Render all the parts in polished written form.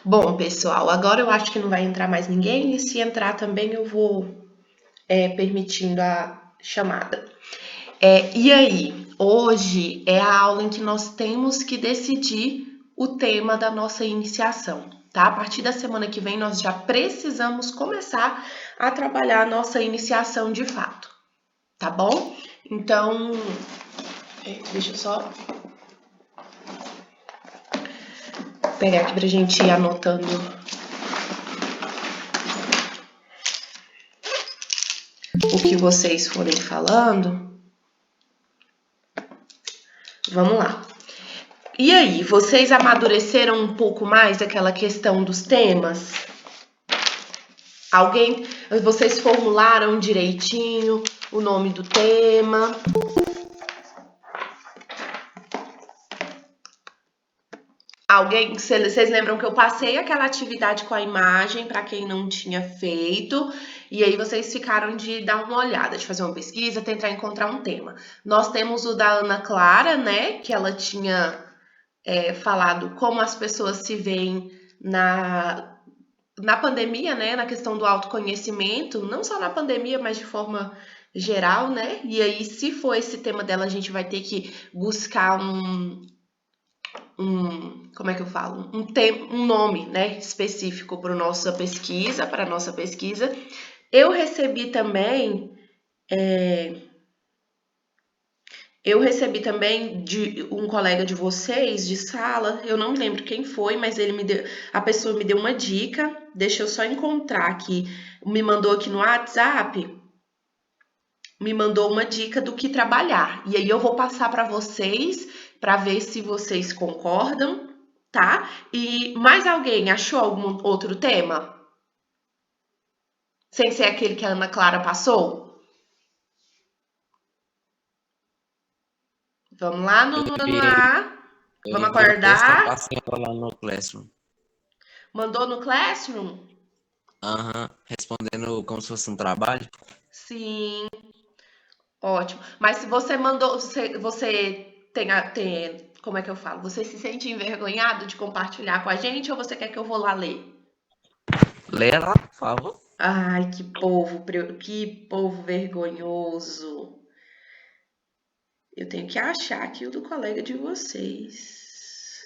Bom, pessoal, agora eu acho que não vai entrar mais ninguém, e se entrar também eu vou permitindo a chamada. E aí, hoje é a aula em que nós temos que decidir o tema da nossa iniciação, tá? A partir da semana que vem nós já precisamos começar a trabalhar a nossa iniciação de fato, tá bom? Então, deixa eu só pegar aqui pra gente ir anotando o que vocês forem falando. Vamos lá. E aí, vocês amadureceram um pouco mais aquela questão dos temas? Vocês formularam direitinho o nome do tema? Vocês lembram que eu passei aquela atividade com a imagem para quem não tinha feito, e aí vocês ficaram de dar uma olhada, de fazer uma pesquisa, tentar encontrar um tema. Nós temos o da Ana Clara, né, que ela tinha falado como as pessoas se veem na pandemia, né, na questão do autoconhecimento, não só na pandemia, mas de forma geral, né? E aí, se for esse tema dela, a gente vai ter que buscar como é que eu falo? Um nome, né, específico para nossa pesquisa, Eu recebi também de um colega de vocês de sala, eu não me lembro quem foi, mas a pessoa me deu uma dica. Deixa eu só encontrar aqui. Me mandou aqui no WhatsApp, me mandou uma dica do que trabalhar. E aí eu vou passar para vocês para ver se vocês concordam, tá? E mais alguém achou algum outro tema? Sem ser aquele que a Ana Clara passou? Vamos lá no A. Vamos enviei o texto, eu acordar. passei lá no Classroom. Mandou no Classroom? Aham, respondendo como se fosse um trabalho. Sim, ótimo. Mas se você mandou, você tem, como é que eu falo? Você se sente envergonhado de compartilhar com a gente ou você quer que eu vou lá ler? Lê lá, por favor. Ai, que povo vergonhoso. Eu tenho que achar aqui o do colega de vocês.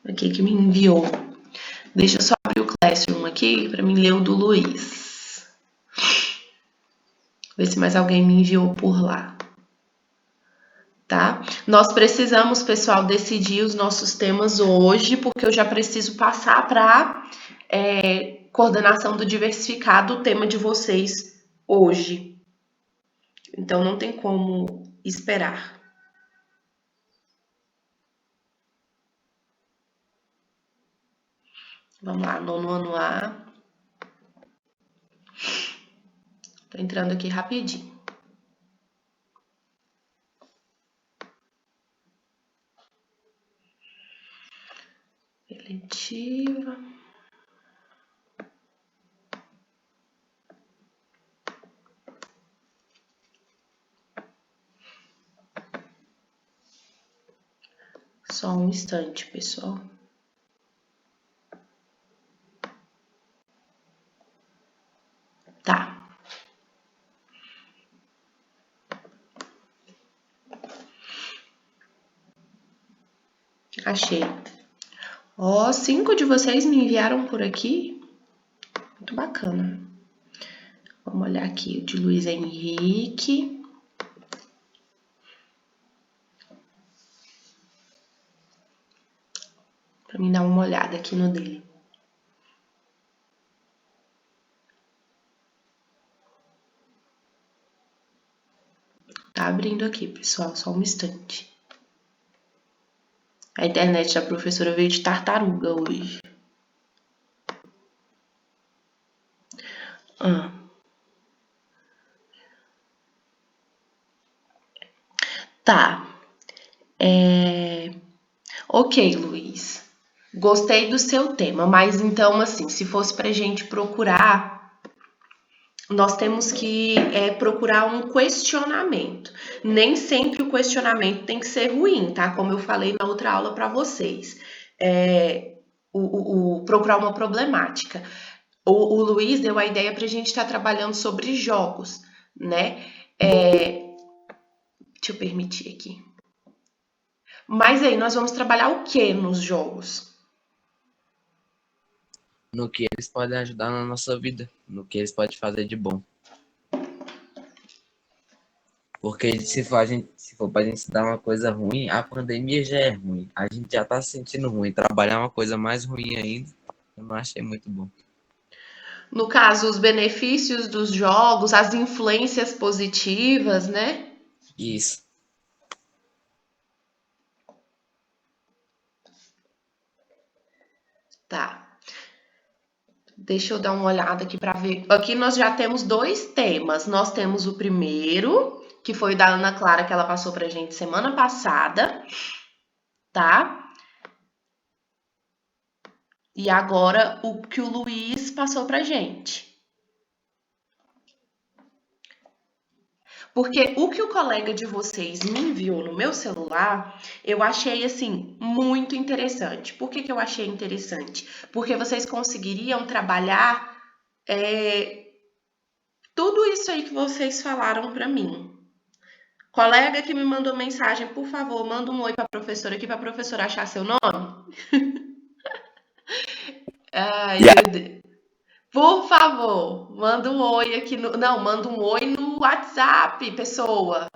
Aqui que me enviou. Deixa eu só abrir o Classroom aqui para mim ler o do Luiz. Ver se mais alguém me enviou por lá. Tá? Nós precisamos, pessoal, decidir os nossos temas hoje, porque eu já preciso passar para coordenação do diversificado o tema de vocês hoje. Então não tem como esperar. Vamos lá, nono ano A. Tô entrando aqui rapidinho. Eletiva. Só um instante, pessoal. Tá. Achei. Ó, 5 de vocês me enviaram por aqui. Muito bacana. Vamos olhar aqui o de Luiz Henrique. Para mim dar uma olhada aqui no dele. Tá abrindo aqui, pessoal, só um instante. A internet da professora veio de tartaruga hoje. Tá. Ok, Luiz. Gostei do seu tema, mas então, assim, se fosse pra gente procurar, nós temos que procurar um questionamento. Nem sempre o questionamento tem que ser ruim, tá? Como eu falei na outra aula para vocês. É, procurar uma problemática. O Luiz deu a ideia para a gente estar trabalhando sobre jogos, né? Deixa eu permitir aqui. Mas aí, nós vamos trabalhar o que nos jogos? No que eles podem ajudar na nossa vida, no que eles podem fazer de bom. Porque se for pra gente se dar uma coisa ruim, a pandemia já é ruim. A gente já tá se sentindo ruim. Trabalhar uma coisa mais ruim ainda, eu não achei muito bom. No caso, os benefícios dos jogos, as influências positivas, né? Isso. Tá. Deixa eu dar uma olhada aqui para ver. Aqui nós já temos dois temas. Nós temos o primeiro, que foi da Ana Clara, que ela passou pra gente semana passada, tá? E agora o que o Luiz passou pra gente. Porque o que o colega de vocês me enviou no meu celular, eu achei assim muito interessante. Por que eu achei interessante? Porque vocês conseguiriam trabalhar tudo isso aí que vocês falaram para mim. Colega que me mandou mensagem, por favor, manda um oi para a professora aqui para a professora achar seu nome. Ai, meu Deus. Por favor, manda um oi aqui no. Não, manda um oi no WhatsApp, pessoa.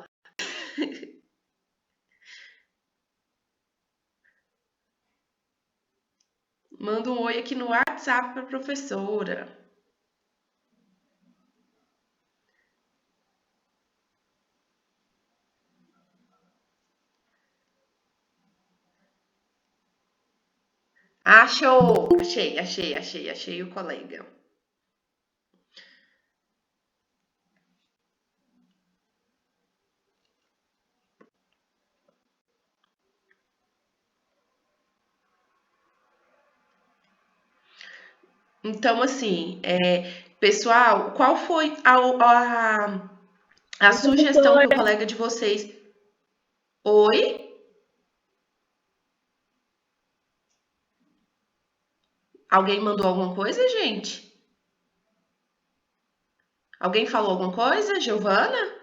Manda um oi aqui no WhatsApp para a professora. Achou! Achei o colega. Então, assim, pessoal, qual foi a sugestão que o colega de vocês. Oi? Alguém mandou alguma coisa, gente? Alguém falou alguma coisa? Giovana?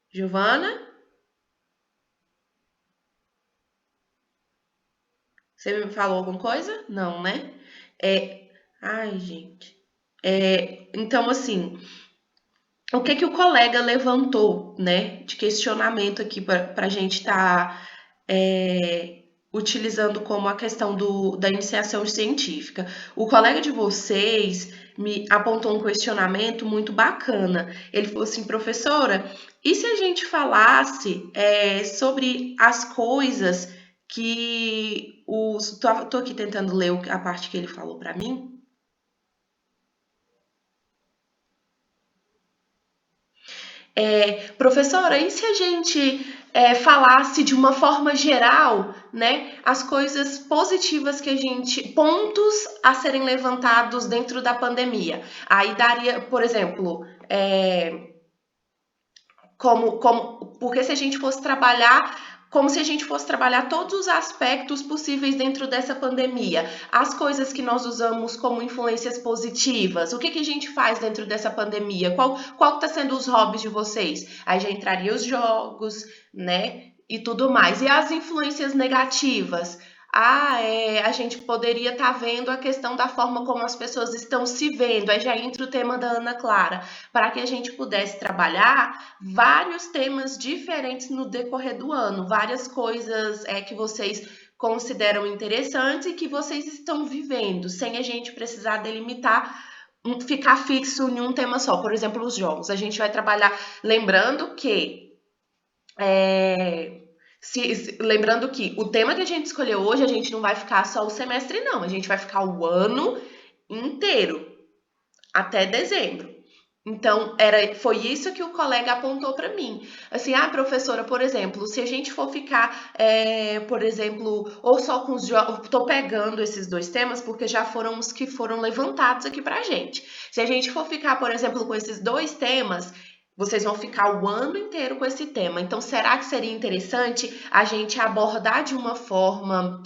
Giovana? Você me falou alguma coisa? Não, né? Ai, gente. Então, assim, o que o colega levantou, né, de questionamento aqui para a gente estar utilizando como a questão da iniciação científica. O colega de vocês me apontou um questionamento muito bacana. Ele falou assim, professora, e se a gente falasse sobre as coisas que os... Tô aqui tentando ler a parte que ele falou para mim. Professora, e se a gente falasse de uma forma geral, né, as coisas positivas que a gente, pontos a serem levantados dentro da pandemia? Aí daria, por exemplo, porque se a gente fosse trabalhar como se a gente fosse trabalhar todos os aspectos possíveis dentro dessa pandemia. As coisas que nós usamos como influências positivas. O que a gente faz dentro dessa pandemia? Qual está sendo os hobbies de vocês? Aí já entraria os jogos, né? E tudo mais. E as influências negativas? A gente poderia estar vendo a questão da forma como as pessoas estão se vendo. Aí já entra o tema da Ana Clara, para que a gente pudesse trabalhar vários temas diferentes no decorrer do ano, várias coisas que vocês consideram interessantes e que vocês estão vivendo, sem a gente precisar delimitar, ficar fixo em um tema só. Por exemplo, os jogos. A gente vai trabalhar, lembrando que lembrando que o tema que a gente escolheu hoje, a gente não vai ficar só o semestre, não. A gente vai ficar o ano inteiro, até dezembro. Então, foi isso que o colega apontou para mim. Assim, professora, por exemplo, se a gente for ficar, por exemplo, ou só com os jogos, estou pegando esses dois temas porque já foram os que foram levantados aqui para a gente. Se a gente for ficar, por exemplo, com esses dois temas, vocês vão ficar o ano inteiro com esse tema. Então, será que seria interessante a gente abordar de uma forma,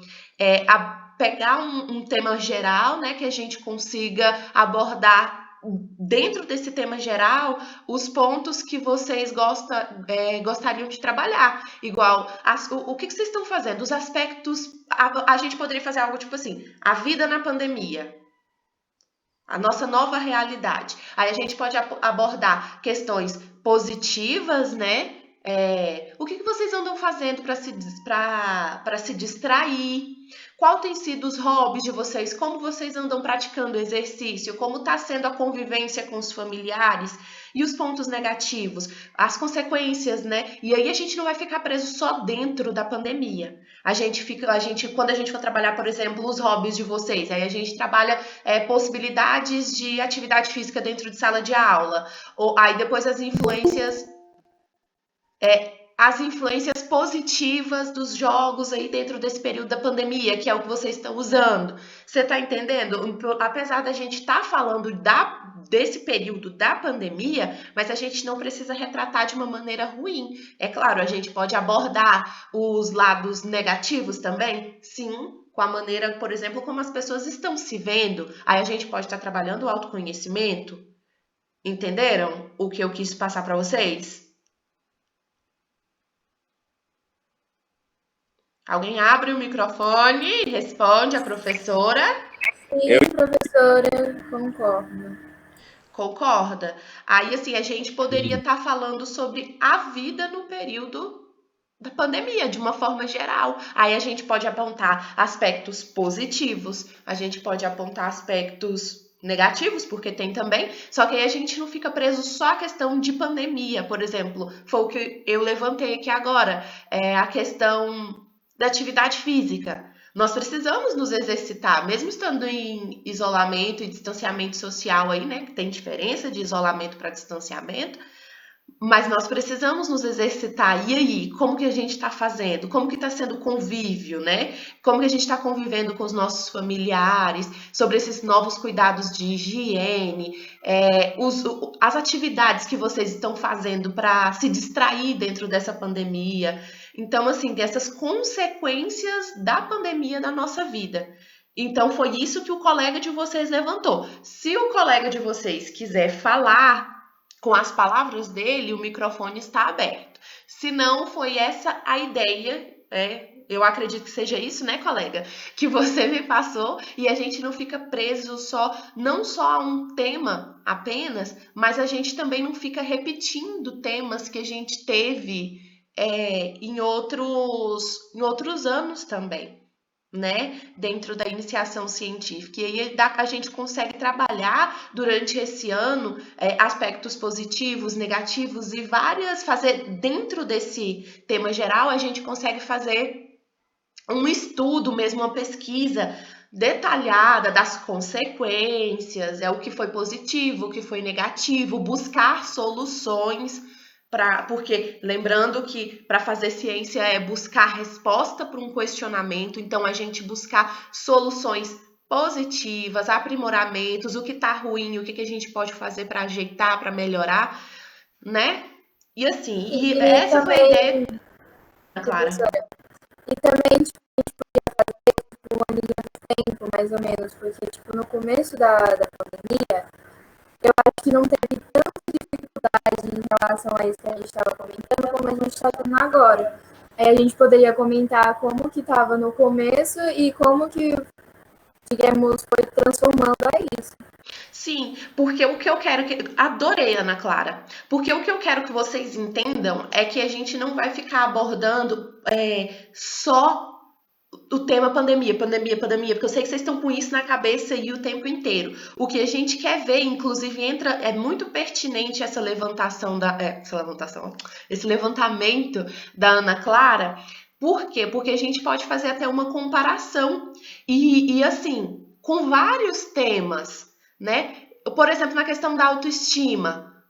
pegar um tema geral, né, que a gente consiga abordar dentro desse tema geral, os pontos que vocês gostariam de trabalhar. Igual, o que vocês estão fazendo? Os aspectos. A gente poderia fazer algo tipo assim: a vida na pandemia. A nossa nova realidade. Aí a gente pode abordar questões positivas, né? O que vocês andam fazendo para se distrair? Qual tem sido os hobbies de vocês? Como vocês andam praticando exercício? Como está sendo a convivência com os familiares? E os pontos negativos? As consequências, né? E aí a gente não vai ficar preso só dentro da pandemia. Quando a gente for trabalhar, por exemplo, os hobbies de vocês, aí a gente trabalha possibilidades de atividade física dentro de sala de aula. Aí depois as influências positivas dos jogos aí dentro desse período da pandemia, que é o que vocês estão usando. Você está entendendo? Apesar da gente estar falando desse período da pandemia, mas a gente não precisa retratar de uma maneira ruim. É claro, a gente pode abordar os lados negativos também? Sim, com a maneira, por exemplo, como as pessoas estão se vendo. Aí a gente pode estar trabalhando o autoconhecimento. Entenderam o que eu quis passar para vocês? Alguém abre o microfone e responde a professora. Sim, professora, concordo. Concorda? Aí, assim, a gente poderia estar falando sobre a vida no período da pandemia, de uma forma geral. Aí a gente pode apontar aspectos positivos, a gente pode apontar aspectos negativos, porque tem também, só que aí a gente não fica preso só à questão de pandemia, por exemplo, foi o que eu levantei aqui agora, a questão da atividade física. Nós precisamos nos exercitar, mesmo estando em isolamento e distanciamento social aí, né? Que tem diferença de isolamento para distanciamento, mas nós precisamos nos exercitar. E aí, como que a gente está fazendo? Como que está sendo o convívio, né? Como que a gente está convivendo com os nossos familiares, sobre esses novos cuidados de higiene, as atividades que vocês estão fazendo para se distrair dentro dessa pandemia. Então, assim, tem essas consequências da pandemia na nossa vida. Então, foi isso que o colega de vocês levantou. Se o colega de vocês quiser falar com as palavras dele, o microfone está aberto. Se não, foi essa a ideia, eu acredito que seja isso, né, colega? Que você me passou e a gente não fica preso não só a um tema apenas, mas a gente também não fica repetindo temas que a gente teve em outros anos também, né, dentro da iniciação científica. E aí a gente consegue trabalhar durante esse ano aspectos positivos, negativos e fazer dentro desse tema geral, a gente consegue fazer um estudo mesmo, uma pesquisa detalhada das consequências, o que foi positivo, o que foi negativo, buscar soluções. Porque lembrando que para fazer ciência é buscar resposta para um questionamento, então a gente buscar soluções positivas, aprimoramentos, o que está ruim, o que a gente pode fazer para ajeitar, para melhorar, né? E assim, essa foi a ideia, Clara. E também, tipo, a gente podia fazer uma linha de tempo, mais ou menos, porque, tipo, no começo da pandemia, eu acho que não teve tanta dificuldade em relação a isso que a gente estava comentando, como a gente está tendo agora. Aí a gente poderia comentar como que estava no começo e como que, digamos, foi transformando a isso. Sim, porque o que eu quero adorei, Ana Clara. Porque o que eu quero que vocês entendam é que a gente não vai ficar abordando só o tema pandemia, porque eu sei que vocês estão com isso na cabeça aí o tempo inteiro. O que a gente quer ver, inclusive, é muito pertinente esse levantamento da Ana Clara. Por quê? Porque a gente pode fazer até uma comparação e assim, com vários temas, né? por exemplo, na questão da autoestima,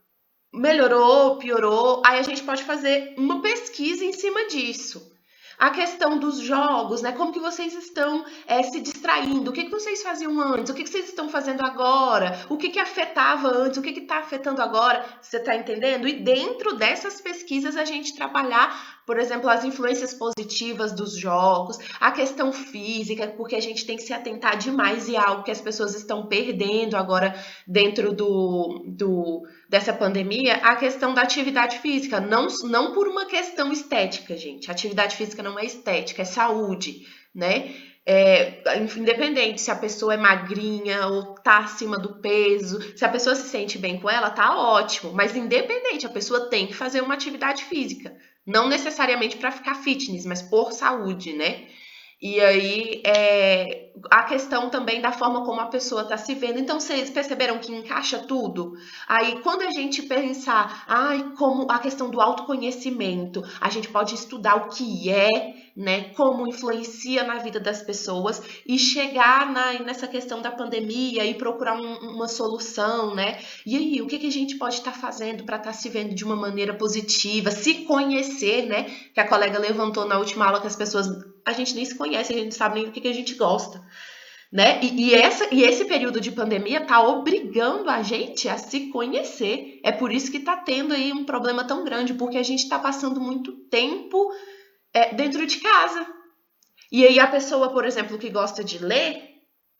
melhorou, piorou, aí a gente pode fazer uma pesquisa em cima disso. A questão dos jogos, né? Como que vocês estão se distraindo? O que vocês faziam antes? O que vocês estão fazendo agora? O que afetava antes? O que está afetando agora? Você está entendendo? E dentro dessas pesquisas a gente trabalhar, por exemplo, as influências positivas dos jogos, a questão física, porque a gente tem que se atentar demais e é algo que as pessoas estão perdendo agora dentro dessa pandemia, a questão da atividade física, não por uma questão estética, gente. A atividade física não é estética, é saúde, né? Independente se a pessoa é magrinha ou tá acima do peso, se a pessoa se sente bem com ela, tá ótimo. Mas independente, a pessoa tem que fazer uma atividade física. Não necessariamente para ficar fitness, mas por saúde, né? E aí, a questão também da forma como a pessoa está se vendo. Então, vocês perceberam que encaixa tudo? Aí, quando a gente pensar, como a questão do autoconhecimento, a gente pode estudar o que né, como influencia na vida das pessoas e chegar nessa questão da pandemia e procurar uma solução, né? E aí, o que a gente pode estar fazendo para estar se vendo de uma maneira positiva, se conhecer, né? Que a colega levantou na última aula que as pessoas, a gente nem se conhece, a gente não sabe nem o que a gente gosta, né? E esse período de pandemia tá obrigando a gente a se conhecer. É por isso que tá tendo aí um problema tão grande, porque a gente tá passando muito tempo dentro de casa. E aí a pessoa, por exemplo, que gosta de ler,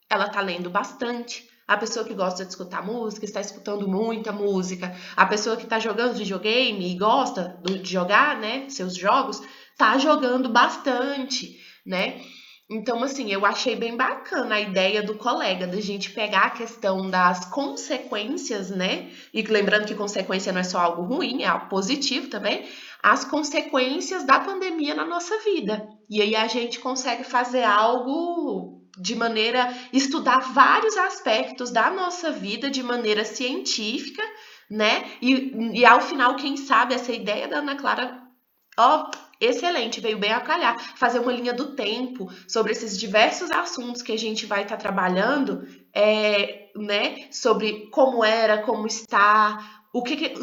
ela tá lendo bastante. A pessoa que gosta de escutar música está escutando muita música. A pessoa que está jogando videogame e gosta de jogar, né, seus jogos, tá jogando bastante, né? Então, assim, eu achei bem bacana a ideia do colega, da gente pegar a questão das consequências, né? E lembrando que consequência não é só algo ruim, é algo positivo também, as consequências da pandemia na nossa vida. E aí a gente consegue fazer algo de maneira, estudar vários aspectos da nossa vida de maneira científica, né? E ao final, quem sabe, essa ideia da Ana Clara, excelente, veio bem a calhar. Fazer uma linha do tempo sobre esses diversos assuntos que a gente vai estar trabalhando, né? Sobre como era, como está, o que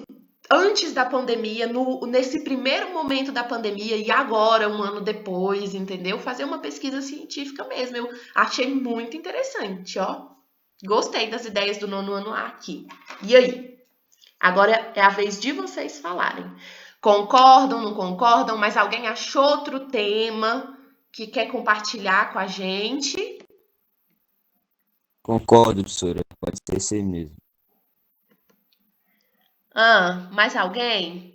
antes da pandemia, nesse primeiro momento da pandemia e agora, um ano depois, entendeu? Fazer uma pesquisa científica mesmo. Eu achei muito interessante, ó. Gostei das ideias do nono ano A aqui. E aí? Agora é a vez de vocês falarem. Concordam, não concordam? Mas alguém achou outro tema que quer compartilhar com a gente? Concordo, professora. Pode ser esse mesmo. Mais alguém?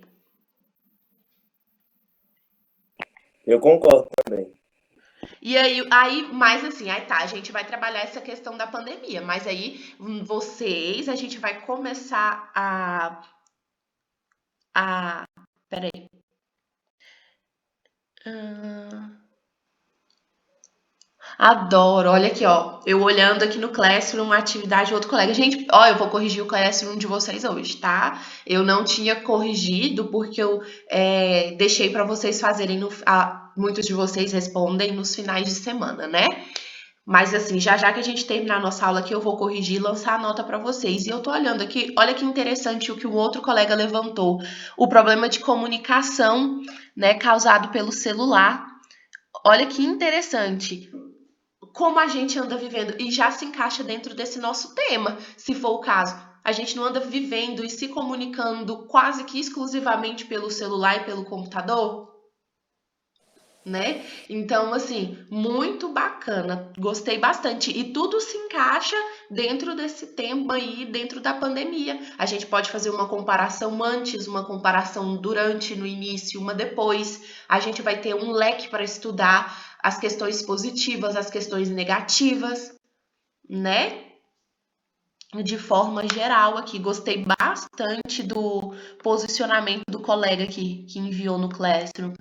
Eu concordo também. E aí, mais assim, aí tá, a gente vai trabalhar essa questão da pandemia, mas aí a gente vai começar peraí. Adoro, olha aqui, ó, eu olhando aqui no Classroom, uma atividade, outro colega, gente, ó, eu vou corrigir o Classroom de vocês hoje, tá? Eu não tinha corrigido porque eu deixei para vocês fazerem, muitos de vocês respondem nos finais de semana, né? Mas assim, já que a gente terminar a nossa aula aqui, eu vou corrigir e lançar a nota para vocês. E eu tô olhando aqui, olha que interessante o que o outro colega levantou, o problema de comunicação, né, causado pelo celular. Olha que interessante como a gente anda vivendo e já se encaixa dentro desse nosso tema, se for o caso. A gente não anda vivendo e se comunicando quase que exclusivamente pelo celular e pelo computador, né? Então, assim, muito bacana, gostei bastante. E tudo se encaixa dentro desse tema aí, dentro da pandemia. A gente pode fazer uma comparação antes, uma comparação durante, no início, uma depois. A gente vai ter um leque para estudar as questões positivas, as questões negativas, né? De forma geral aqui, gostei bastante do posicionamento do colega que enviou no Classroom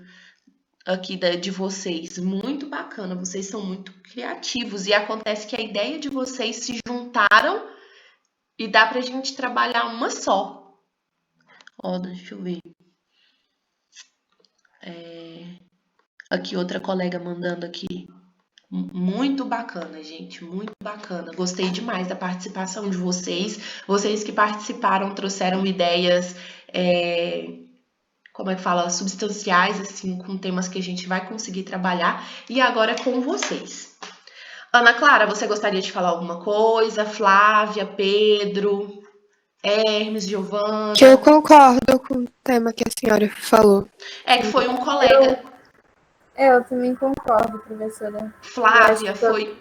aqui de vocês. Muito bacana, vocês são muito criativos. E acontece que a ideia de vocês se juntaram e dá pra gente trabalhar uma só. Ó, deixa eu ver. Aqui outra colega mandando aqui. Muito bacana, gente, muito bacana. Gostei demais da participação de vocês. Vocês que participaram trouxeram ideias, como é que fala, substanciais, assim, com temas que a gente vai conseguir trabalhar. E agora é com vocês. Ana Clara, você gostaria de falar alguma coisa? Flávia, Pedro, Hermes, Giovana? Que eu concordo com o tema que a senhora falou. É que foi um colega. Eu também concordo, professora. Flávia, foi.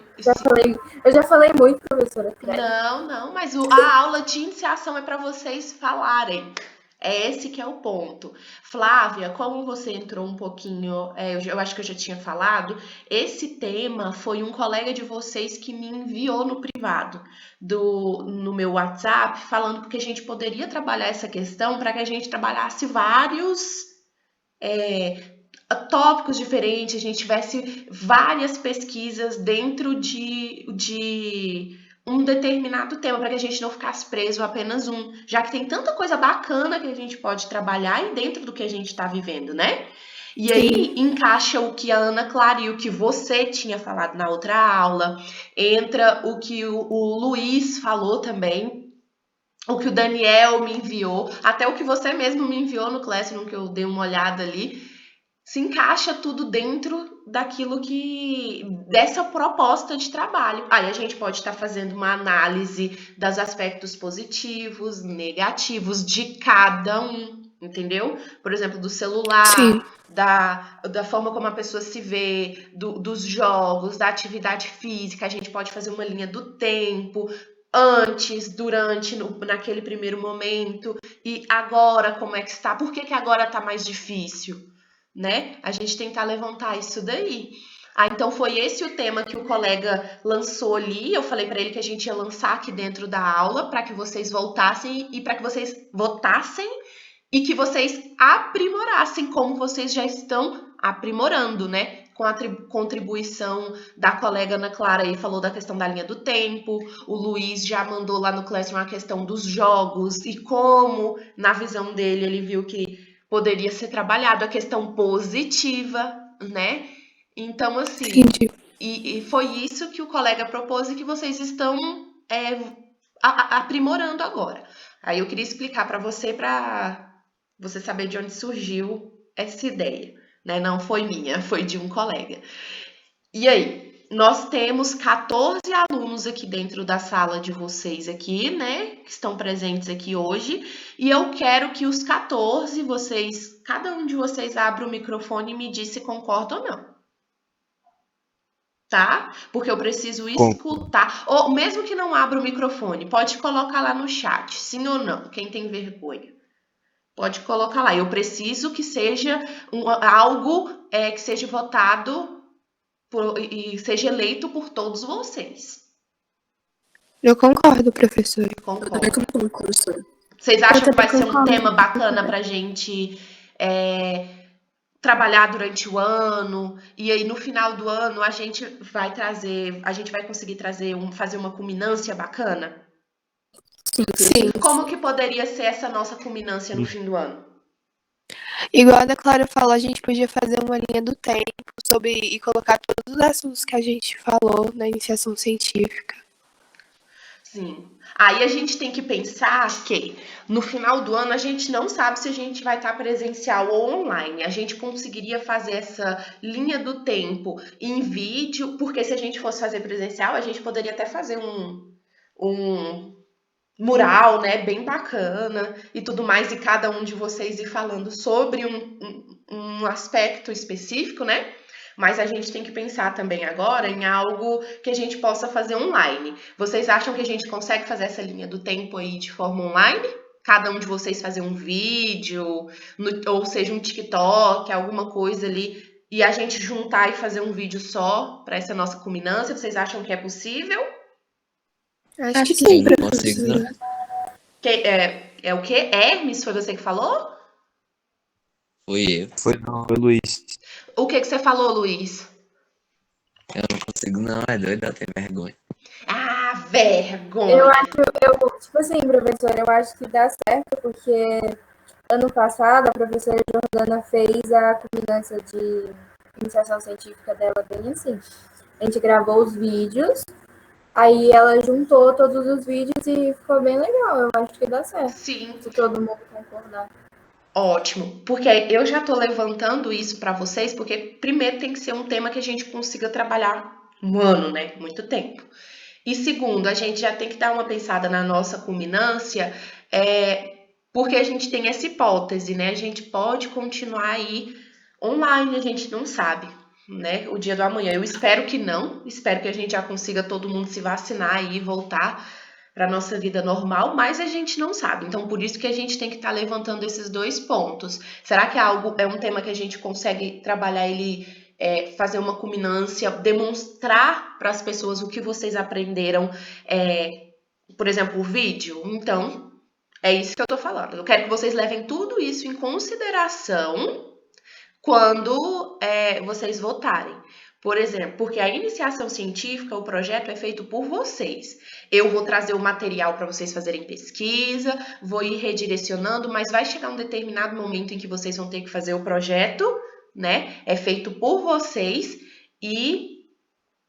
Eu já falei muito, professora. Credo. Não, mas a aula de iniciação é para vocês falarem. É esse que é o ponto. Flávia, como você entrou um pouquinho, eu acho que eu já tinha falado, esse tema foi um colega de vocês que me enviou no privado no meu WhatsApp, falando porque a gente poderia trabalhar essa questão para que a gente trabalhasse vários tópicos diferentes, a gente tivesse várias pesquisas dentro de um determinado tema, para que a gente não ficasse preso a apenas um, já que tem tanta coisa bacana que a gente pode trabalhar e dentro do que a gente está vivendo, né? E aí encaixa o que a Ana Clara e o que você tinha falado na outra aula, entra o que o Luiz falou também, o que o Daniel me enviou, até o que você mesmo me enviou no Classroom, que eu dei uma olhada ali, se encaixa tudo dentro daquilo dessa proposta de trabalho. Aí a gente pode estar fazendo uma análise dos aspectos positivos, negativos de cada um, entendeu? Por exemplo, do celular, Sim. da forma como a pessoa se vê, dos jogos, da atividade física, a gente pode fazer uma linha do tempo, antes, durante, naquele primeiro momento, e agora como é que está, por que agora está mais difícil? Né? A gente tentar levantar isso daí. Então foi esse o tema que o colega lançou ali. Eu falei para ele que a gente ia lançar aqui dentro da aula para que vocês voltassem e para que vocês votassem e que vocês aprimorassem como vocês já estão aprimorando, né? Com a contribuição da colega Ana Clara aí, falou da questão da linha do tempo, o Luiz já mandou lá no Classroom a questão dos jogos e como, na visão dele, ele viu que poderia ser trabalhado a questão positiva, né? Então, assim, Entendi. e foi isso que o colega propôs e que vocês estão aprimorando agora. Aí eu queria explicar para você saber de onde surgiu essa ideia, né? Não foi minha, foi de um colega. E aí, nós temos 14 alunos aqui dentro da sala de vocês aqui, né? Que estão presentes aqui hoje. E eu quero que os 14, cada um de vocês abra o microfone e me diz se concorda ou não. Tá? Porque eu preciso escutar. Ou mesmo que não abra o microfone, pode colocar lá no chat, sim ou não, quem tem vergonha. Pode colocar lá. Eu preciso que seja algo que seja votado e seja eleito por todos vocês. Eu concordo, professora. Concordo. Vocês acham que vai ser um tema bacana pra gente trabalhar durante o ano? E aí no final do ano a gente vai conseguir fazer uma culminância bacana? Sim. Como que poderia ser essa nossa culminância no fim do ano? Igual a Ana Clara falou, a gente podia fazer uma linha do tempo e colocar todos os assuntos que a gente falou na iniciação científica. Sim. Aí a gente tem que pensar que no final do ano a gente não sabe se a gente vai estar presencial ou online. A gente conseguiria fazer essa linha do tempo em vídeo, porque se a gente fosse fazer presencial, a gente poderia até fazer um mural, né, bem bacana e tudo mais, e cada um de vocês ir falando sobre um aspecto específico, né? Mas a gente tem que pensar também agora em algo que a gente possa fazer online. Vocês acham que a gente consegue fazer essa linha do tempo aí de forma online? Cada um de vocês fazer um vídeo, ou seja, um TikTok, alguma coisa ali, e a gente juntar e fazer um vídeo só para essa nossa culminância? Vocês acham que é possível? Acho que sim, não consigo, não. professora. É o quê? Hermes, foi você que falou? Foi eu. Foi não, foi Luiz. O que você falou, Luiz? Eu não consigo, não. É doido, eu tenho vergonha. Ah, vergonha! Tipo assim, professora, eu acho que dá certo, porque ano passado a professora Jordana fez a culminância de iniciação científica dela bem assim. A gente gravou os vídeos, aí ela juntou todos os vídeos e ficou bem legal. Eu acho que dá certo, Sim, se todo mundo concordar. ótimo. Porque eu já tô levantando isso para vocês, porque primeiro tem que ser um tema que a gente consiga trabalhar um ano, né? Muito tempo. E segundo, a gente já tem que dar uma pensada na nossa culminância, porque a gente tem essa hipótese, né? A gente pode continuar aí online, a gente não sabe, né? O dia do amanhã. Eu espero que não, espero que a gente já consiga todo mundo se vacinar aí e voltar para nossa vida normal, mas a gente não sabe. Então, por isso que a gente tem que estar levantando esses dois pontos. Será que é um tema que a gente consegue trabalhar ele, fazer uma culminância, demonstrar para as pessoas o que vocês aprenderam, por exemplo, o vídeo? Então, é isso que eu tô falando. Eu quero que vocês levem tudo isso em consideração quando vocês votarem. Por exemplo, porque a iniciação científica, o projeto é feito por vocês. Eu vou trazer o material para vocês fazerem pesquisa, vou ir redirecionando, mas vai chegar um determinado momento em que vocês vão ter que fazer o projeto, né? É feito por vocês e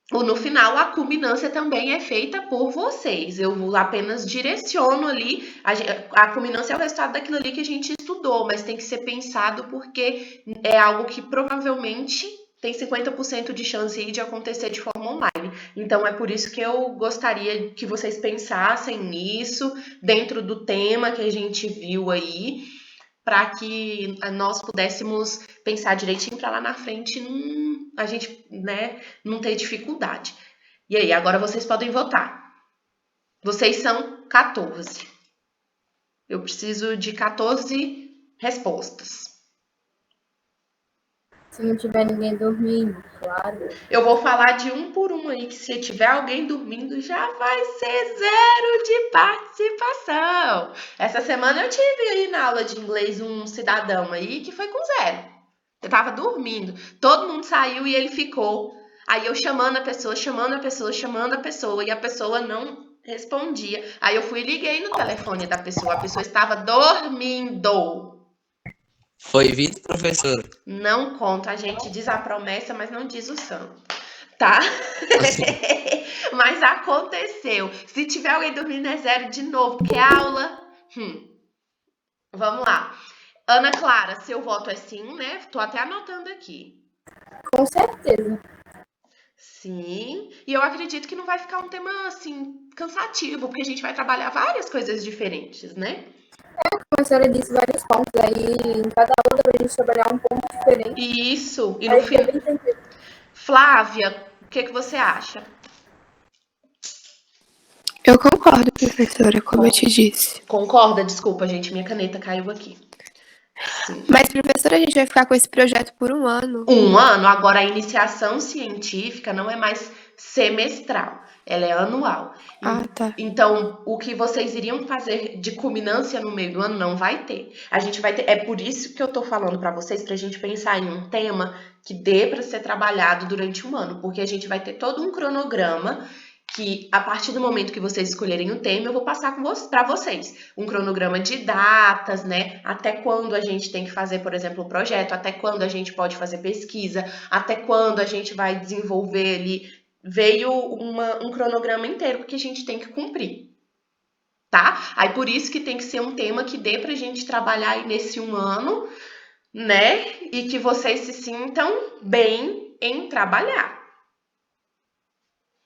no final a culminância também é feita por vocês. Eu apenas direciono ali. A culminância é o resultado daquilo ali que a gente estudou, mas tem que ser pensado porque é algo que provavelmente tem 50% de chance aí de acontecer de forma online. Então é por isso que eu gostaria que vocês pensassem nisso, dentro do tema que a gente viu aí, para que nós pudéssemos pensar direitinho para lá na frente a gente, né, não ter dificuldade. E aí, agora vocês podem votar. Vocês são 14. Eu preciso de 14 respostas. Se não tiver ninguém dormindo, claro. Eu vou falar de um por um aí, que se tiver alguém dormindo, já vai ser 0 de participação. Essa semana eu tive aí na aula de inglês um cidadão aí que foi com 0. Eu tava dormindo. Todo mundo saiu e ele ficou. Aí eu chamando a pessoa, chamando a pessoa, chamando a pessoa, e a pessoa não respondia. Aí eu fui e liguei no telefone da pessoa. A pessoa estava dormindo. Foi vídeo, professora? Não conta, a gente diz a promessa, mas não diz o santo, tá? Mas aconteceu. Se tiver alguém dormindo, é 0 de novo, porque é aula. Vamos lá. Ana Clara, seu voto é sim, né? Tô até anotando aqui. Com certeza. Sim, e eu acredito que não vai ficar um tema assim cansativo, porque a gente vai trabalhar várias coisas diferentes, né? A senhora disse vários pontos aí, em cada aula pra gente trabalhar um ponto diferente. Isso, e no Aí fim. fica bem tranquilo. Flávia, o que você acha? Eu concordo, professora, como eu te disse. Concorda? Desculpa, gente, minha caneta caiu aqui. Sim. Mas, professora, a gente vai ficar com esse projeto por um ano. Um ano, agora a iniciação científica não é mais semestral, ela é anual. Ah, tá. Então, o que vocês iriam fazer de culminância no meio do ano não vai ter. A gente vai ter. É por isso que eu tô falando para vocês, pra gente pensar em um tema que dê para ser trabalhado durante um ano, porque a gente vai ter todo um cronograma que, a partir do momento que vocês escolherem o tema, eu vou passar para vocês. Um cronograma de datas, né? Até quando a gente tem que fazer, por exemplo, o projeto, até quando a gente pode fazer pesquisa, até quando a gente vai desenvolver ali. Veio um cronograma inteiro que a gente tem que cumprir, tá? Aí por isso que tem que ser um tema que dê pra gente trabalhar aí nesse um ano, né? E que vocês se sintam bem em trabalhar.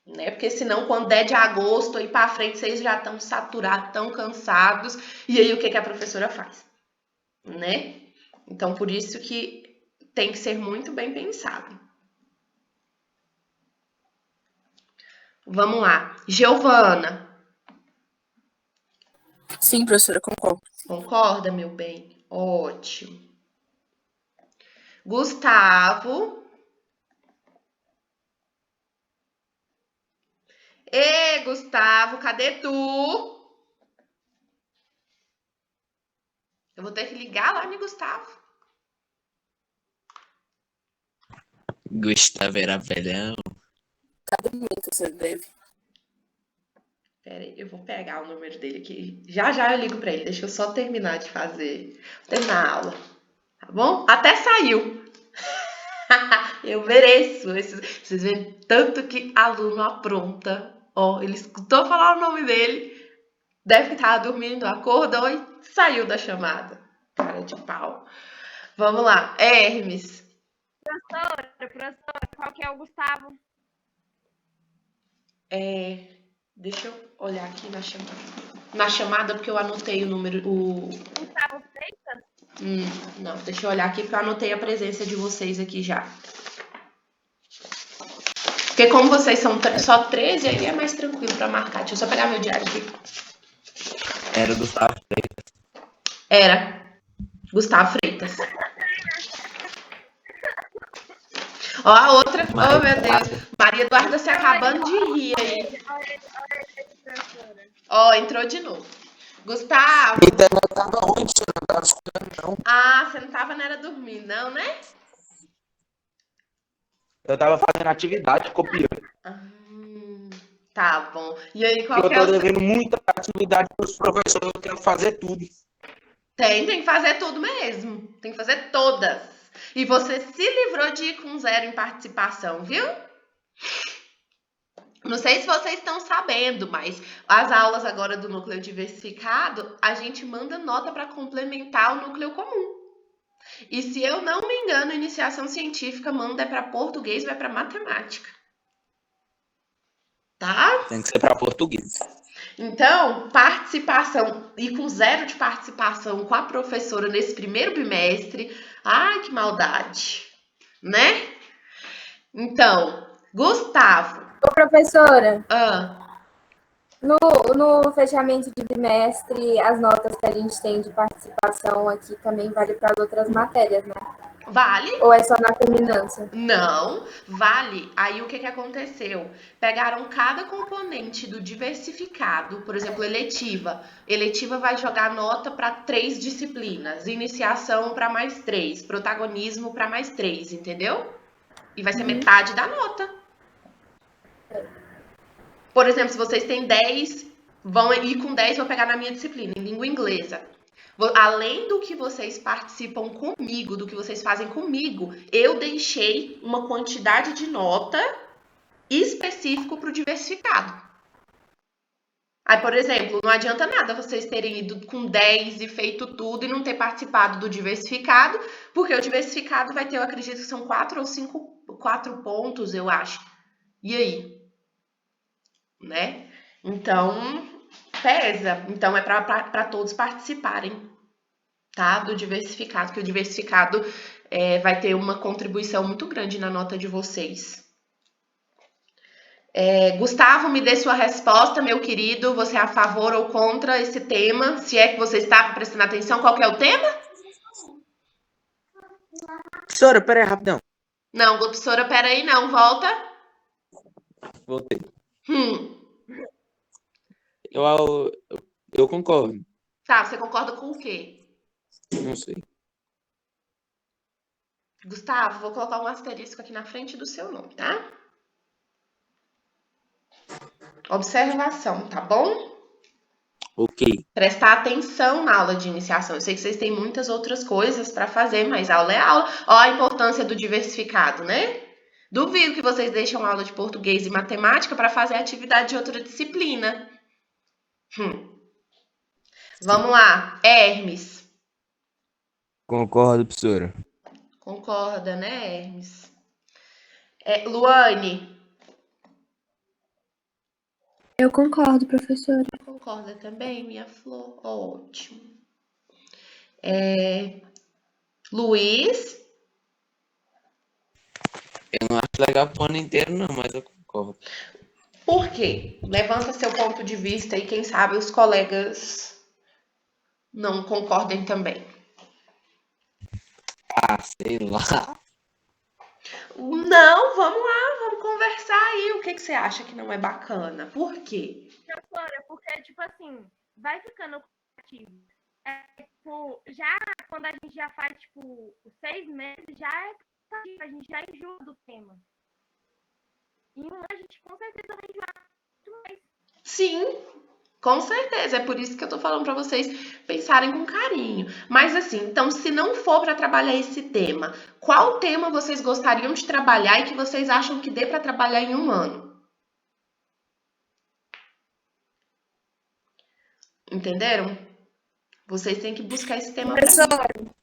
Né? Porque senão, quando der de agosto aí para frente, vocês já estão saturados, tão cansados, e aí o que a professora faz? Né? Então, por isso que tem que ser muito bem pensado. Vamos lá. Giovana. Sim, professora, concordo. Concorda, meu bem? Ótimo. Gustavo. Ê, Gustavo, cadê tu? Eu vou ter que ligar lá no Gustavo. Gustavo era velhão. Cada minuto você deve. Pera aí, eu vou pegar o número dele aqui. Já já eu ligo pra ele. Deixa eu só terminar de fazer. Terminar a aula. Tá bom? Até saiu. Eu mereço. Vocês veem tanto que aluno apronta. Ó, ele escutou falar o nome dele, deve estar dormindo, acordou e saiu da chamada. Cara de pau. Vamos lá, Hermes. Professora, qual que é o Gustavo? Deixa eu olhar aqui na chamada. Na chamada, porque eu anotei o número. Gustavo Freitas? Não, deixa eu olhar aqui, porque eu anotei a presença de vocês aqui já. Porque como vocês são só 13, aí é mais tranquilo pra marcar. Deixa eu só pegar meu diário aqui. Era o Gustavo Freitas. Era Gustavo Freitas. Ó, a outra. Oh, meu Deus. Maria Eduarda se acabando de rir aí. Ó, entrou de novo. Gustavo. A internet tava ruim, você não tava escutando, não. Ah, você não tava, não era dormindo, não, né? Eu tava fazendo atividade, copiando. Tá bom. E aí, qual Eu que é tô o... devendo muita atividade pros professores, eu quero fazer tudo. Tem que fazer tudo mesmo. Tem que fazer todas. E você se livrou de ir com 0 em participação, viu? Não sei se vocês estão sabendo, mas as aulas agora do núcleo diversificado, a gente manda nota para complementar o núcleo comum. E se eu não me engano, iniciação científica manda para português, vai para matemática. Tá? Tem que ser para português. Então, participação, e com 0 de participação com a professora nesse primeiro bimestre, ai, que maldade, né? Então, Gustavo. Ô, professora, Ah, no fechamento de bimestre, as notas que a gente tem de participação aqui também vale para as outras matérias, né? vale? Ou é só na culminância? Não, vale. Aí o que aconteceu? Pegaram cada componente do diversificado, por exemplo, eletiva. Eletiva vai jogar nota para 3 disciplinas, iniciação para mais 3, protagonismo para mais 3, entendeu? E vai ser metade da nota. Por exemplo, se vocês têm 10, vão ir com 10, vou pegar na minha disciplina, em língua inglesa. Além do que vocês participam comigo, do que vocês fazem comigo, eu deixei uma quantidade de nota específico para o diversificado. Aí, por exemplo, não adianta nada vocês terem ido com 10 e feito tudo e não ter participado do diversificado, porque o diversificado vai ter, eu acredito que são 4 ou 5, 4 pontos, eu acho. E aí? Né? Então, pesa. Então, é para todos participarem, tá? Do diversificado, que o diversificado vai ter uma contribuição muito grande na nota de vocês. Gustavo, me dê sua resposta, meu querido. Você é a favor ou contra esse tema? Se é que você está prestando atenção, qual que é o tema? Professora, peraí, rapidão. Não, professora, peraí, não. Volta. Voltei. Hum. Eu concordo. Tá, você concorda com o quê? Não sei. Gustavo, vou colocar um asterisco aqui na frente do seu nome, tá? Observação, tá bom? Ok. Prestar atenção na aula de iniciação. Eu sei que vocês têm muitas outras coisas para fazer, mas aula é aula. Ó a importância do diversificado, né? Duvido que vocês deixem aula de português e matemática para fazer atividade de outra disciplina. Vamos lá, Hermes. Concordo, professora. Concorda, né, Hermes? Luane. Eu concordo, professora. Concorda também, minha flor? Ótimo. Luiz. Eu não acho legal pro ano inteiro, não, mas eu concordo. Por quê? Levanta seu ponto de vista e quem sabe os colegas não concordem também. Ah, sei lá. Não, vamos lá, vamos conversar aí. O que você acha que não é bacana? Por quê? Professora, porque, tipo assim, vai ficando ativo. Tipo, já quando a gente já faz, tipo, 6 meses, já é cansativo, a gente já enjoa do tema. E a gente com certeza vai enjoar muito mais. Sim, Com certeza, é por isso que eu tô falando para vocês pensarem com carinho. Mas assim, então se não for para trabalhar esse tema, qual tema vocês gostariam de trabalhar e que vocês acham que dê para trabalhar em um ano? Entenderam? Vocês têm que buscar esse tema para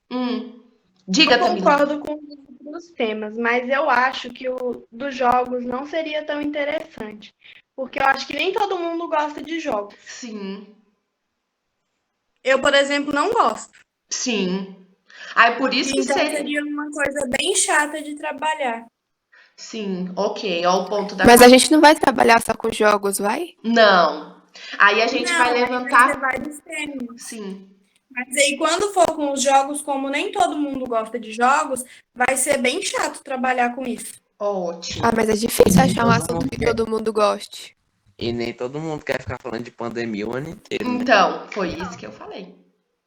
mim. Diga, Eu Tamila. concordo com os temas, mas eu acho que o dos jogos não seria tão interessante. Porque eu acho que nem todo mundo gosta de jogos. Sim, Eu, por exemplo, não gosto. sim. Aí por isso que Então seria. seria uma coisa bem chata de trabalhar. Sim, ok. Ó, o ponto da. Mas a gente não vai trabalhar só com jogos, vai? Não. Aí a gente vai Não, aí vai ter levantar. vários temas. Sim. Mas aí, quando for com os jogos, como nem todo mundo gosta de jogos, vai ser bem chato trabalhar com isso. Ótimo. Ah, mas é difícil achar um Todo assunto mundo que quer. todo mundo goste. E nem todo mundo quer ficar falando de pandemia o ano inteiro, né? Então, foi isso que eu falei.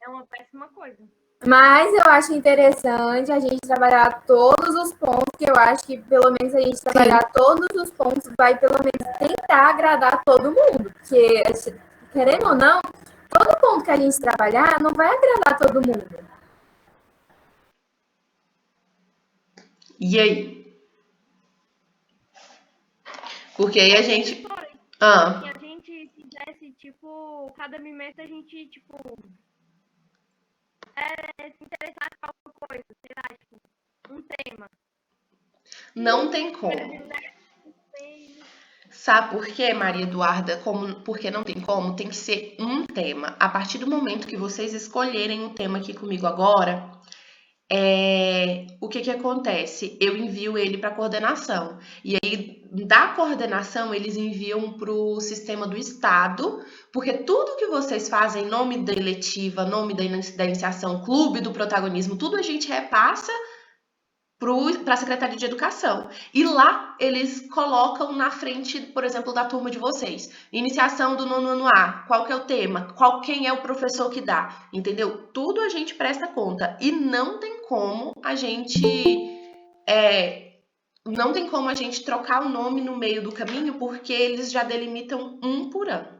É uma péssima coisa. Mas eu acho interessante a gente trabalhar todos os pontos, que eu acho que pelo menos a gente trabalhar todos os pontos vai pelo menos tentar agradar todo mundo. Porque, querendo ou não, todo ponto que a gente trabalhar não vai agradar todo mundo. E aí? Porque aí a gente. Se Ah, a gente fizesse, tipo, cada bimestre a gente, tipo, se interessasse por alguma coisa, sei lá, tipo, um tema. não tem como. Sabe por quê, Maria Eduarda? Porque não tem como? Tem que ser um tema. A partir do momento que vocês escolherem um tema aqui comigo agora, o que que acontece? Eu envio ele para coordenação. E aí, da coordenação, eles enviam para o sistema do Estado, porque tudo que vocês fazem, nome da eletiva, nome da iniciação, clube do protagonismo, tudo a gente repassa para a Secretaria de Educação. E lá eles colocam na frente, por exemplo, da turma de vocês. Iniciação do nono ano A, qual que é o tema? Quem é o professor que dá? Entendeu? Tudo a gente presta conta. E não tem como a gente trocar o nome no meio do caminho, porque eles já delimitam um por ano.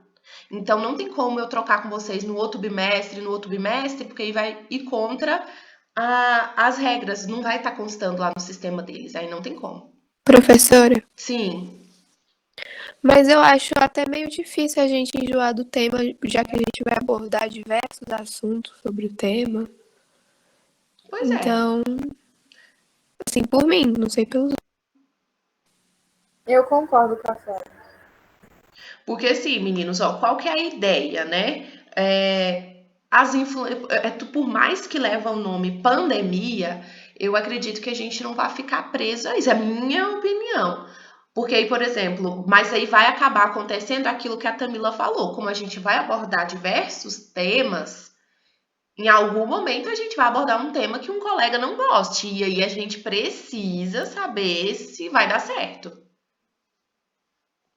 Então não tem como eu trocar com vocês no outro bimestre, porque aí vai ir contra as regras, não vai estar constando lá no sistema deles, aí não tem como. Professora, Sim, mas eu acho até meio difícil a gente enjoar do tema, já que a gente vai abordar diversos assuntos sobre o tema. pois é. Então, assim, por mim, não sei pelos outros. Eu concordo com a Flávia. Porque assim, meninos, ó, qual que é a ideia, né? Por mais que leva o nome pandemia, eu acredito que a gente não vai ficar preso a isso, é a minha opinião. Porque aí, por exemplo, mas aí vai acabar acontecendo aquilo que a Tamila falou, como a gente vai abordar diversos temas, em algum momento a gente vai abordar um tema que um colega não goste, e aí a gente precisa saber se vai dar certo.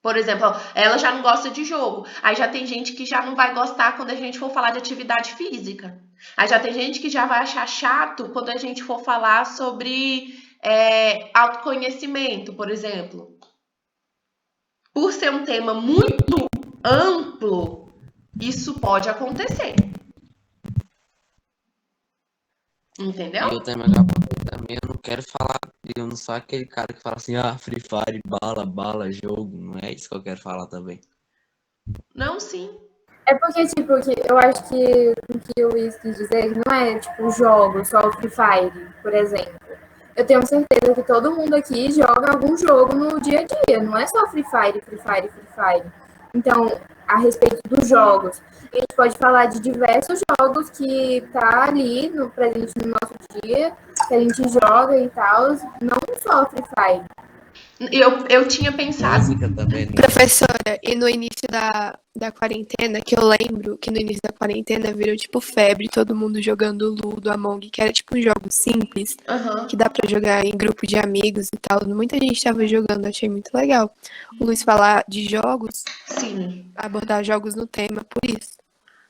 Por exemplo, ela já não gosta de jogo. Aí já tem gente que já não vai gostar quando a gente for falar de atividade física. Aí já tem gente que já vai achar chato quando a gente for falar sobre autoconhecimento, por exemplo. Por ser um tema muito amplo, isso pode acontecer. Entendeu? E eu também já apontei também, eu não quero falar, eu não sou aquele cara que fala assim, Free Fire, bala, jogo, não é isso que eu quero falar também. Não, sim. É porque, tipo, eu acho que o que o Luiz quis dizer não é, tipo, jogos, só o Free Fire, por exemplo. Eu tenho certeza que todo mundo aqui joga algum jogo no dia a dia, não é só Free Fire, Free Fire, Free Fire. Então, a respeito dos jogos, a gente pode falar de diversos jogos que tá ali no presente no nosso dia, que a gente joga e tal, não só Free Fire. Eu tinha pensado. Música também, né? Professora, e no início da quarentena, que eu lembro que no início da quarentena virou tipo febre, todo mundo jogando Ludo, Among, que era tipo um jogo simples, Aham. que dá pra jogar em grupo de amigos e tal. Muita gente tava jogando, achei muito legal. O Luiz falar de jogos, Sim. abordar jogos no tema, por isso.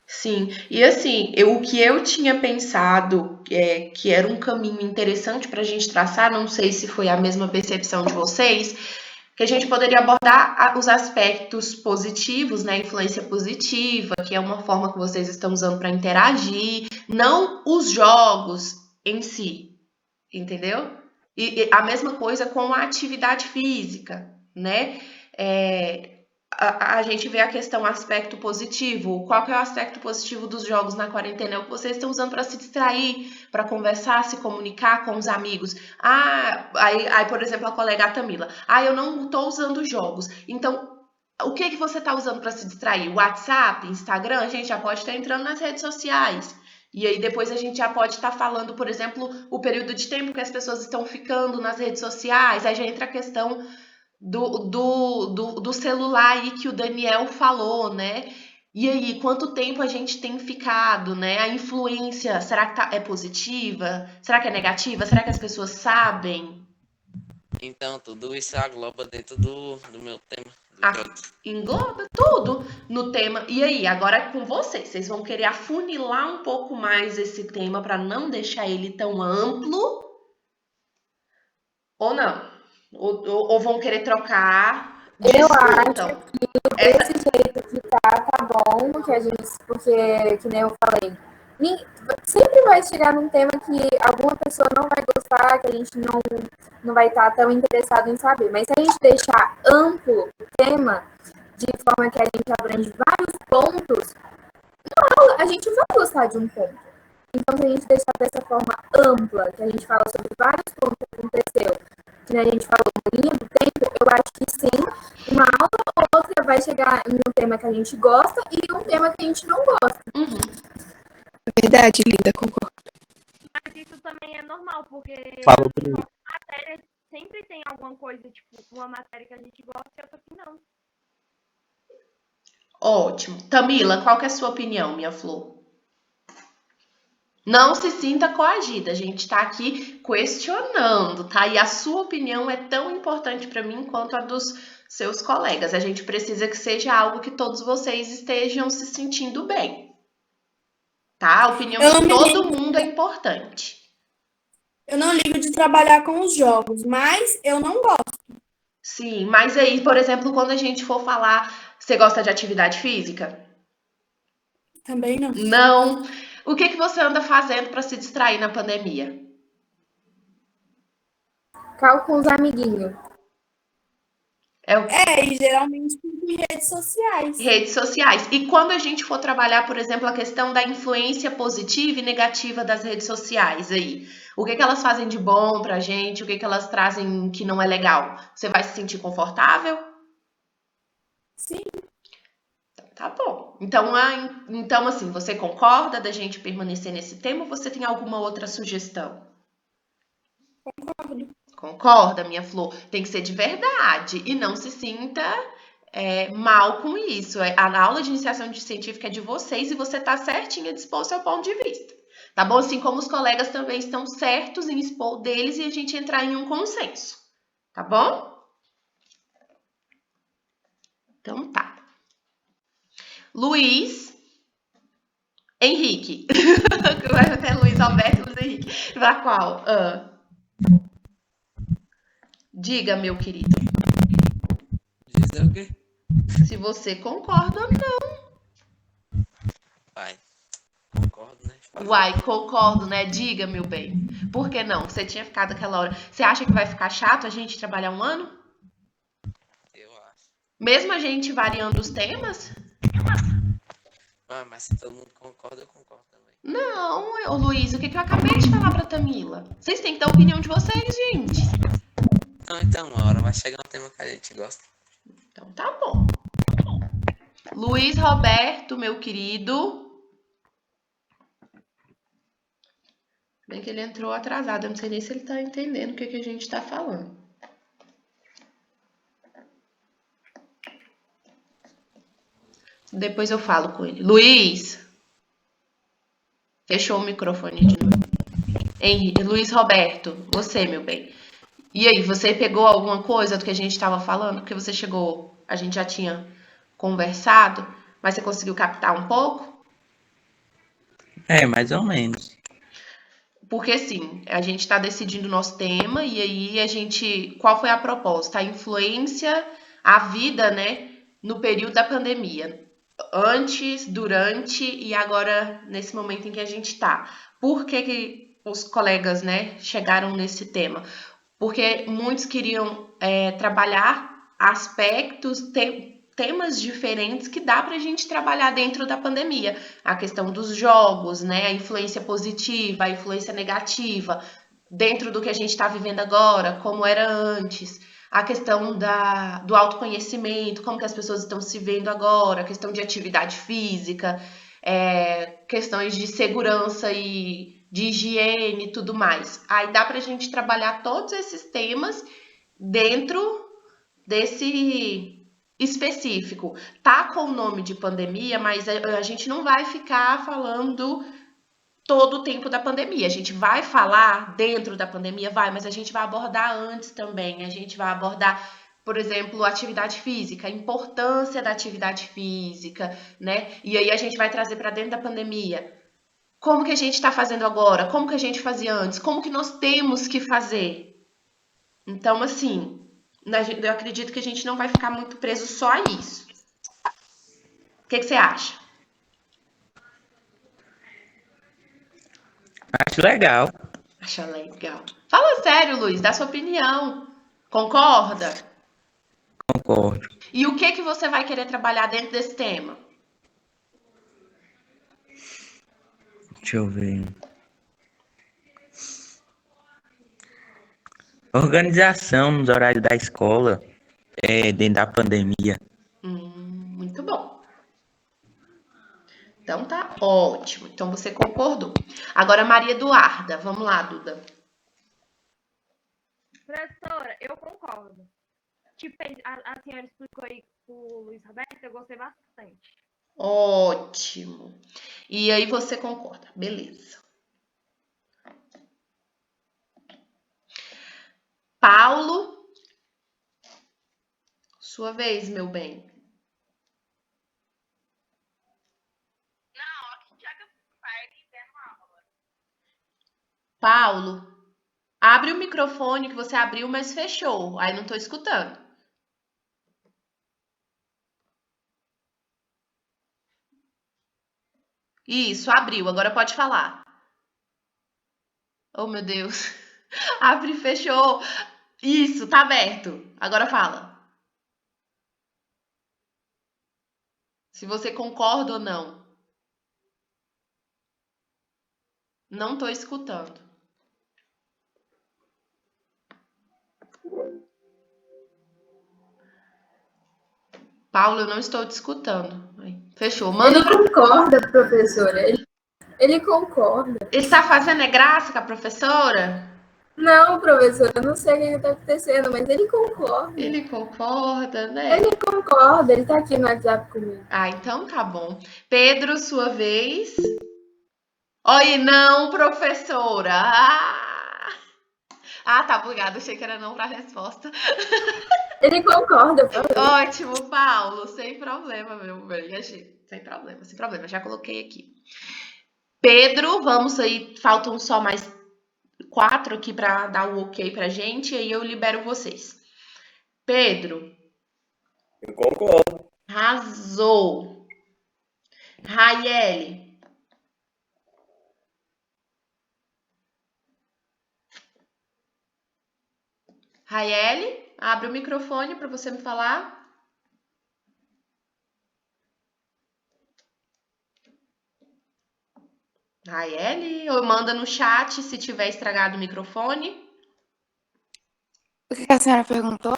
Sim, e assim, o que eu tinha pensado que era um caminho interessante para a gente traçar, não sei se foi a mesma percepção de vocês, Que a gente poderia abordar os aspectos positivos, né? Influência positiva, que é uma forma que vocês estão usando para interagir, não os jogos em si, entendeu? E a mesma coisa com a atividade física, né? A gente vê a questão aspecto positivo. Qual que é o aspecto positivo dos jogos na quarentena? É o que vocês estão usando para se distrair, para conversar, se comunicar com os amigos. Aí, por exemplo, a colega Tamila. Eu não estou usando jogos. Então, o que você está usando para se distrair? WhatsApp, Instagram? A gente já pode estar entrando nas redes sociais. E aí depois a gente já pode estar falando, por exemplo, o período de tempo que as pessoas estão ficando nas redes sociais. Aí já entra a questão do celular aí que o Daniel falou, né? E aí, quanto tempo a gente tem ficado, né? A influência, será que é positiva? Será que é negativa? Será que as pessoas sabem? Então, tudo isso agloba dentro do meu tema do jogo. Engloba tudo no tema. E aí, agora é com vocês. Vocês vão querer afunilar um pouco mais esse tema para não deixar ele tão amplo? Ou não? Ou vão querer trocar? Eu Discutam. acho que desse jeito que tá bom, que a gente, porque, que nem eu falei, sempre vai chegar num tema que alguma pessoa não vai gostar, que a gente não vai estar tão interessado em saber. Mas se a gente deixar amplo o tema, de forma que a gente abrange vários pontos, a gente vai gostar de um ponto. Então, se a gente deixar dessa forma ampla, que a gente fala sobre vários pontos que aconteceu, que a gente falou no linha do tempo, eu acho que sim, uma aula ou outra vai chegar em um tema que a gente gosta e um tema que a gente não gosta. Verdade, linda, concordo. Mas isso também é normal, porque Fala, matéria sempre tem alguma coisa, tipo, uma matéria que a gente gosta e outra que não. Ótimo. Tamila, qual que é a sua opinião, minha flor? Não se sinta coagida, a gente está aqui questionando, tá? E a sua opinião é tão importante para mim quanto a dos seus colegas. A gente precisa que seja algo que todos vocês estejam se sentindo bem, tá? A opinião de todo mundo é importante. Eu não ligo de trabalhar com os jogos, mas eu não gosto. Sim, mas aí, por exemplo, quando a gente for falar, você gosta de atividade física? Também não. Não. O que você anda fazendo para se distrair na pandemia? Cal com os amiguinhos. E geralmente em redes sociais. Redes sociais. E quando a gente for trabalhar, por exemplo, a questão da influência positiva e negativa das redes sociais aí, o que elas fazem de bom pra gente, o que elas trazem que não é legal? Você vai se sentir confortável? Sim. Tá bom. Então, assim, você concorda da gente permanecer nesse tema ou você tem alguma outra sugestão? Concordo. Concorda, minha flor? Tem que ser de verdade e não se sinta mal com isso. A aula de iniciação científica é de vocês e você tá certinha de expor seu ponto de vista. Tá bom? Assim como os colegas também estão certos em expor deles e a gente entrar em um consenso. Tá bom? Então tá. Luiz Henrique. Vai até Luiz Alberto e Luiz Henrique. Pra qual? Diga, meu querido. Dizer o quê? Se você concorda ou não. Vai. Concordo, né? Uai, concordo, né? Diga, meu bem. Por que não? Você tinha ficado aquela hora. Você acha que vai ficar chato a gente trabalhar um ano? Eu acho. Mesmo a gente variando os temas? Mas se todo mundo concorda, eu concordo também. Não, Luiz, o que eu acabei de falar pra Tamila? Vocês têm que dar a opinião de vocês, gente. Não, então, uma hora vai chegar um tema que a gente gosta. Então tá bom. Luiz Roberto, meu querido. Bem que ele entrou atrasado, eu não sei nem se ele tá entendendo o que a gente tá falando. Depois eu falo com ele. Luiz. Fechou o microfone de novo. Luiz Roberto, você, meu bem. E aí, você pegou alguma coisa do que a gente estava falando? Porque você chegou, a gente já tinha conversado, mas você conseguiu captar um pouco? Mais ou menos. Porque assim, a gente está decidindo o nosso tema e aí qual foi a proposta? A influência, a vida, né, no período da pandemia. Antes, durante e agora nesse momento em que a gente está. Por que os colegas, né, chegaram nesse tema? Porque muitos queriam trabalhar aspectos, temas diferentes que dá para a gente trabalhar dentro da pandemia. A questão dos jogos, né? A influência positiva, a influência negativa, dentro do que a gente está vivendo agora, como era antes. A questão do autoconhecimento, como que as pessoas estão se vendo agora, a questão de atividade física, questões de segurança e de higiene e tudo mais. Aí dá para a gente trabalhar todos esses temas dentro desse específico. Tá com o nome de pandemia, mas a gente não vai ficar falando todo o tempo da pandemia. A gente vai falar dentro da pandemia, mas a gente vai abordar antes também. A gente vai abordar, por exemplo, atividade física, a importância da atividade física, né? E aí a gente vai trazer para dentro da pandemia. Como que a gente está fazendo agora? Como que a gente fazia antes? Como que nós temos que fazer? Então, assim, eu acredito que a gente não vai ficar muito preso só a isso. O que você acha? Acho legal. Acha legal. Fala sério, Luiz, dá sua opinião. Concorda? Concordo. E o que você vai querer trabalhar dentro desse tema? Deixa eu ver. Organização nos horários da escola, dentro da pandemia. Muito bom. Então tá ótimo. Então você concordou. Agora, Maria Eduarda. Vamos lá, Duda. Professora, eu concordo. Tipo, a senhora explicou aí pro Luiz Roberto, eu gostei bastante. Ótimo. E aí você concorda. Beleza. Paulo. Sua vez, meu bem. Paulo, abre o microfone que você abriu, mas fechou. Aí não tô escutando. Isso, abriu. Agora pode falar. Oh, meu Deus. Abre e fechou. Isso, tá aberto. Agora fala. Se você concorda ou não. Não tô escutando. Paulo, eu não estou te escutando. Fechou. Manda Ele concorda, professora. Ele concorda. Ele tá fazendo graça com a professora? Não, professora, eu não sei o que está acontecendo, mas ele concorda. Ele concorda, né? Ele concorda, ele tá aqui no WhatsApp comigo. Ah, então tá bom. Pedro, sua vez. Oi, não, professora. Tá bugado. Achei que era não pra resposta. Ele concorda, Ótimo, Paulo. Sem problema, meu bem. Sem problema, sem problema. Já coloquei aqui. Pedro, vamos aí. Faltam só mais 4 aqui para dar o ok pra gente. E aí eu libero vocês. Pedro. Eu concordo. Arrasou. Raiele. Raiele, abre o microfone para você me falar. Raiele, ou manda no chat se tiver estragado o microfone. O que a senhora perguntou?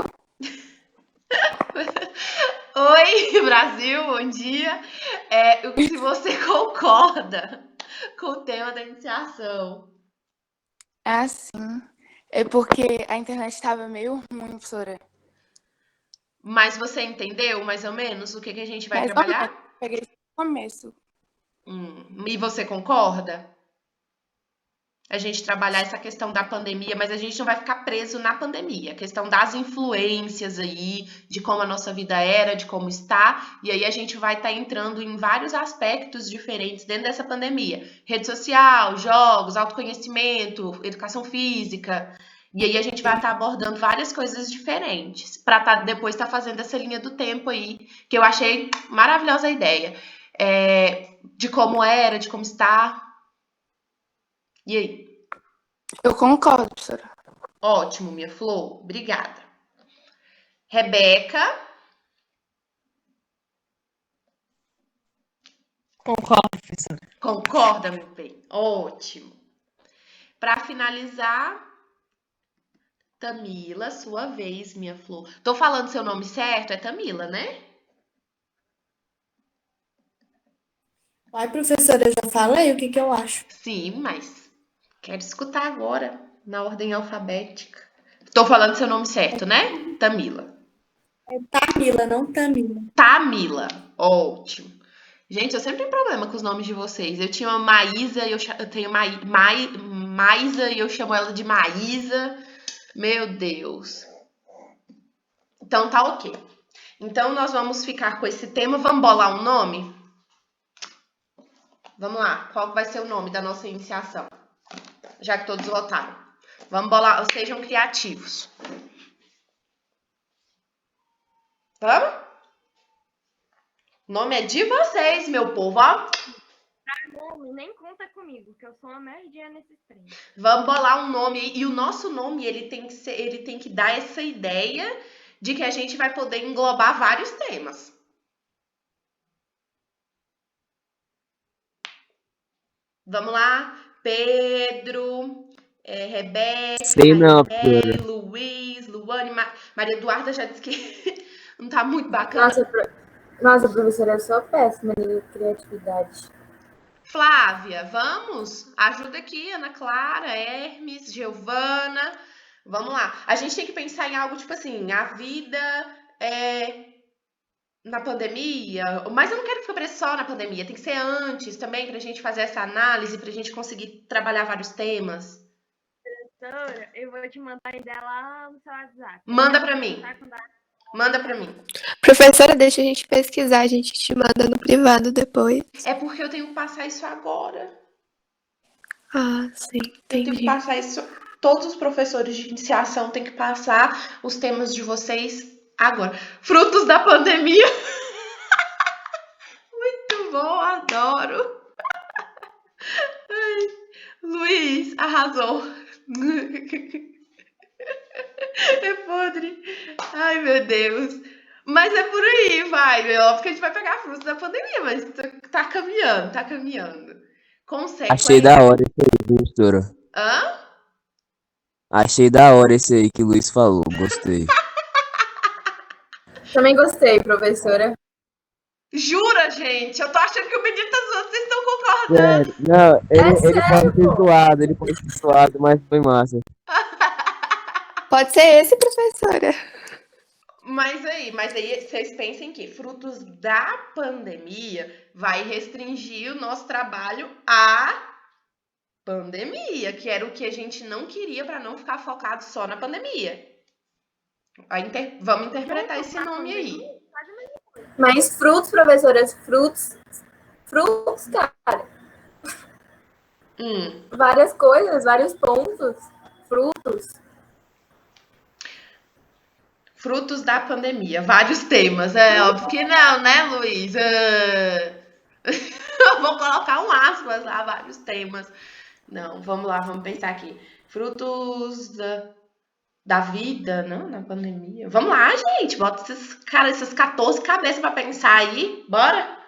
Oi, Brasil, bom dia. Se você concorda com o tema da iniciação. Ah, sim. É porque a internet estava meio ruim, professora. Mas você entendeu mais ou menos o que a gente vai Mais ou trabalhar? menos. Peguei esse começo. E você concorda? a gente trabalhar essa questão da pandemia, mas a gente não vai ficar preso na pandemia. A questão das influências aí, de como a nossa vida era, de como está, e aí a gente vai estar entrando em vários aspectos diferentes dentro dessa pandemia. Rede social, jogos, autoconhecimento, educação física. E aí a gente vai estar abordando várias coisas diferentes, para depois estar fazendo essa linha do tempo aí, que eu achei maravilhosa a ideia. De como era, de como está. E aí? Eu concordo, professora. Ótimo, minha flor. Obrigada. Rebeca, Concordo, professora. concorda, meu bem? Ótimo. Para finalizar, Tamila, sua vez, minha flor. Tô falando seu nome certo? É Tamila, né? Ai, professora, eu já falei o que que eu acho. Sim, mas quero escutar agora, na ordem alfabética. Tô falando seu nome certo, né? Tamila. É Tamila, não Tamila. Tamila. Ótimo. Gente, eu sempre tenho problema com os nomes de vocês. Eu tinha uma Maísa e eu tenho Maísa e eu chamo ela de Maísa. Meu Deus. Então tá ok. Então nós vamos ficar com esse tema. Vamos bolar um nome? Vamos lá. Qual vai ser o nome da nossa iniciação? Já que todos votaram. Vamos bolar. Sejam criativos. Vamos? O nome é de vocês, meu povo. Ó. Nome, nem conta comigo, que eu sou uma merdinha nesses treinos. Vamos bolar um nome. E o nosso nome, ele tem que dar essa ideia de que a gente vai poder englobar vários temas. Vamos lá? Pedro, Rebeca, Sei não, Marilene, Luiz, Luane, Maria Eduarda já disse que não tá muito bacana. Nossa, professora, eu sou péssima de criatividade. Flávia, vamos? Ajuda aqui, Ana Clara, Hermes, Giovana. Vamos lá. A gente tem que pensar em algo tipo assim, a vida na pandemia, mas eu não quero que fique só na pandemia, tem que ser antes também, pra gente fazer essa análise, pra gente conseguir trabalhar vários temas. Professora, eu vou te mandar a ideia lá no seu WhatsApp. Manda pra mim. Manda pra mim. Professora, deixa a gente pesquisar, a gente te manda no privado depois. É porque eu tenho que passar isso agora. Ah, sim, Eu tenho que entendi. passar isso. Todos os professores de iniciação têm que passar os temas de vocês agora. Frutos da pandemia. Muito bom, adoro. Ai, Luiz, arrasou. É podre. Ai, meu Deus. Mas é por aí, vai. É óbvio que a gente vai pegar frutos da pandemia, mas tá caminhando, tá caminhando. Achei da hora esse aí, professora. Hã? Achei da hora esse aí que o Luiz falou, gostei. Também gostei, professora. Jura, gente? Eu tô achando que o menino tá zoando, vocês estão concordando. Sério, não, ele sério, pode ser zoado, mas foi massa. Pode ser esse, professora. Mas aí vocês pensem que frutos da pandemia vai restringir o nosso trabalho à pandemia, que era o que a gente não queria para não ficar focado só na pandemia. Vamos interpretar esse nome aí. Mas frutos, professoras, frutos, cara. Várias coisas, vários pontos. Frutos. Frutos da pandemia, vários temas. É óbvio que não, né, Luiz? Eu vou colocar um aspas lá, vários temas. Não, vamos lá, vamos pensar aqui. Frutos da vida, não, na pandemia. Vamos lá, gente, bota essas 14 cabeças pra pensar aí. Bora?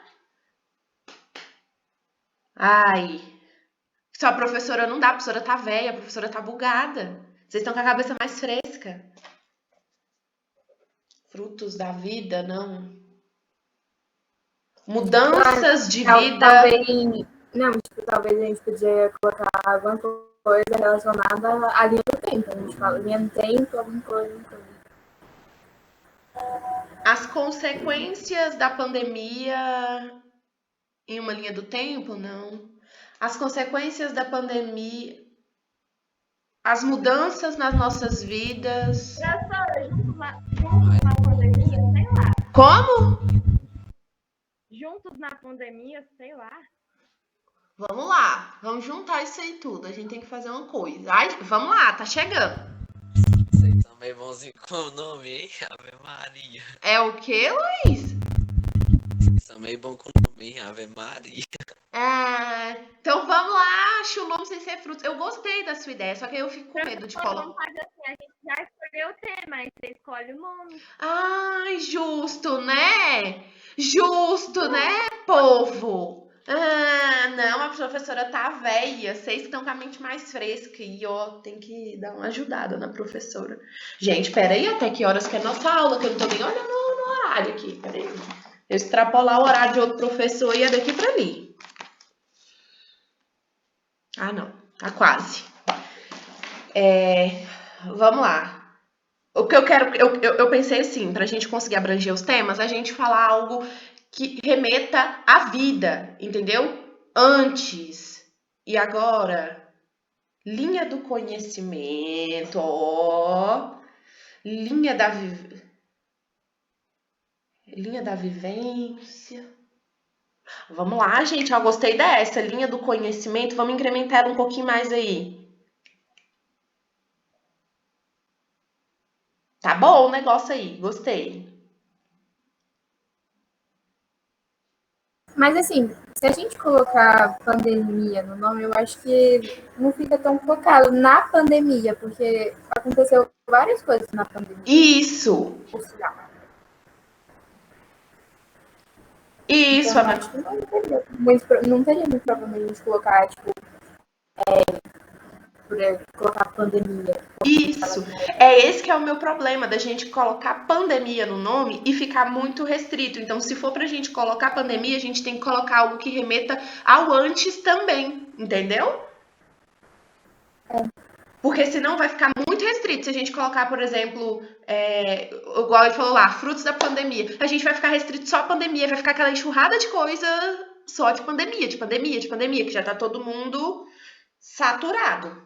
Ai, só a professora não dá, a professora tá velha, a professora tá bugada. Vocês estão com a cabeça mais fresca. Frutos da vida, não. Mudanças de vida. Talvez a gente podia colocar alguma coisa relacionada à linha do tempo. A gente fala linha do tempo, alguma coisa. As consequências da pandemia em uma linha do tempo, não. As consequências da pandemia. as mudanças nas nossas vidas. Professora, juntos na pandemia, sei lá. Como? Juntos na pandemia, sei lá. Vamos lá, vamos juntar isso aí tudo. A gente tem que fazer uma coisa. Ai, vamos lá, tá chegando. Vocês são meio bonzinhos com o nome, hein? Ave Maria. É o quê, Luiz? Vocês são meio bons com o nome, hein? Ave Maria. Então vamos lá, acho o nome sem ser frutos. Eu gostei da sua ideia, só que eu fico com medo de colocar. Vamos fazer assim, a gente já escolheu o tema, aí você escolhe o nome. Ai, justo, né? Justo, né, povo? Não, a professora tá velha. Vocês que estão com a mente mais fresca e ó, tem que dar uma ajudada na professora. Gente, peraí, até que horas que é nossa aula? Que eu não tô nem olhando no horário aqui. Peraí. Eu extrapolar o horário de outro professor e é daqui pra ali. Ah, não. Tá quase. Vamos lá. O que eu quero, eu pensei assim, pra gente conseguir abranger os temas, a gente falar algo que remeta à vida, entendeu? Antes e agora. Linha do conhecimento, ó. Linha da vivência. Vamos lá, gente, eu gostei dessa. Linha do conhecimento, vamos incrementar ela um pouquinho mais aí. Tá bom o negócio aí, gostei. Mas assim, se a gente colocar pandemia no nome, eu acho que não fica tão focado na pandemia, porque aconteceu várias coisas na pandemia. Isso, Por sinal. isso, Então, eu Ana. acho que não teria muito problema a gente colocar, tipo, colocar pandemia. Isso. É esse que é o meu problema, da gente colocar pandemia no nome e ficar muito restrito. Então, se for pra gente colocar pandemia, a gente tem que colocar algo que remeta ao antes também, entendeu? Porque senão vai ficar muito restrito. Se a gente colocar, por exemplo, igual ele falou lá, frutos da pandemia, a gente vai ficar restrito só à pandemia, vai ficar aquela enxurrada de coisa só de pandemia, que já tá todo mundo saturado.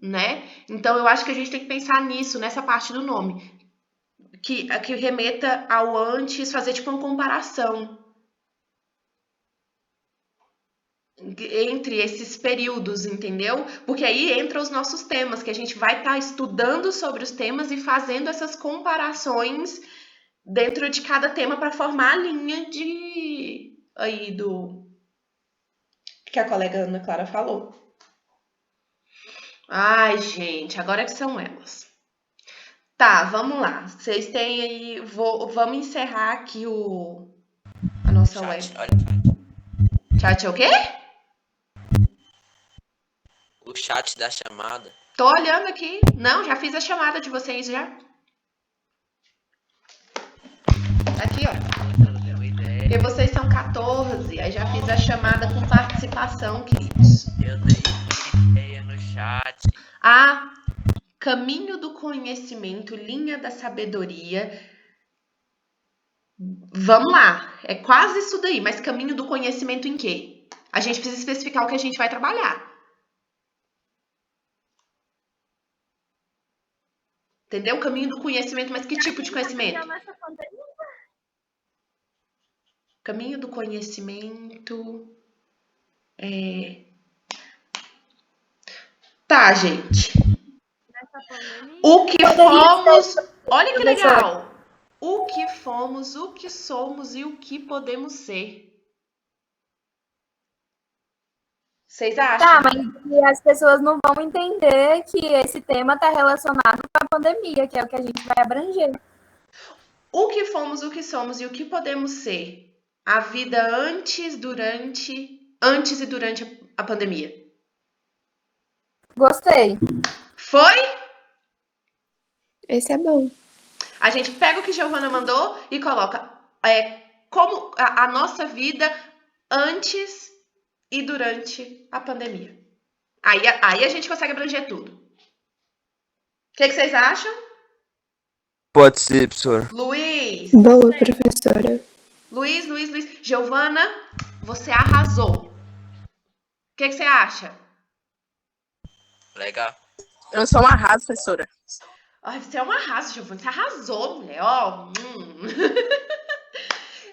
Né? Então eu acho que a gente tem que pensar nisso, nessa parte do nome, que remeta ao antes, fazer tipo uma comparação entre esses períodos, entendeu? Porque aí entra os nossos temas, que a gente vai estar estudando sobre os temas e fazendo essas comparações dentro de cada tema para formar a linha do que a colega Ana Clara falou. Ai, gente, agora que são elas. Tá, vamos lá. Vocês têm aí. Vamos encerrar aqui a nossa Chat, web. olha. Chat é o quê? O chat da chamada. Tô olhando aqui. Não, já fiz a chamada de vocês já. Aqui, ó. Ela deu uma ideia. Porque vocês são 14, aí já fiz a chamada com participação, queridos. Eu dei uma ideia no chat. Caminho do conhecimento, linha da sabedoria. Vamos lá, é quase isso daí, mas caminho do conhecimento em quê? A gente precisa especificar o que a gente vai trabalhar. Entendeu? Caminho do conhecimento, mas que tipo de conhecimento? Caminho do conhecimento. Tá, gente. O que fomos. Olha que legal. O que fomos, o que somos e o que podemos ser. Vocês acham? Tá, mas as pessoas não vão entender que esse tema está relacionado com a pandemia, que é o que a gente vai abranger. O que fomos, o que somos e o que podemos ser. A vida antes e durante a pandemia. Gostei. Foi? Esse é bom. A gente pega o que Giovana mandou e coloca como a nossa vida antes e durante a pandemia. Aí a gente consegue abranger tudo. O que vocês acham? Pode ser, professor. Luiz. Boa, professora. Luiz. Giovana, você arrasou. O que você acha? Legal. Eu sou uma arraso, professora. Ai, você é um arraso, Giovana. Você arrasou, mulher. Ó.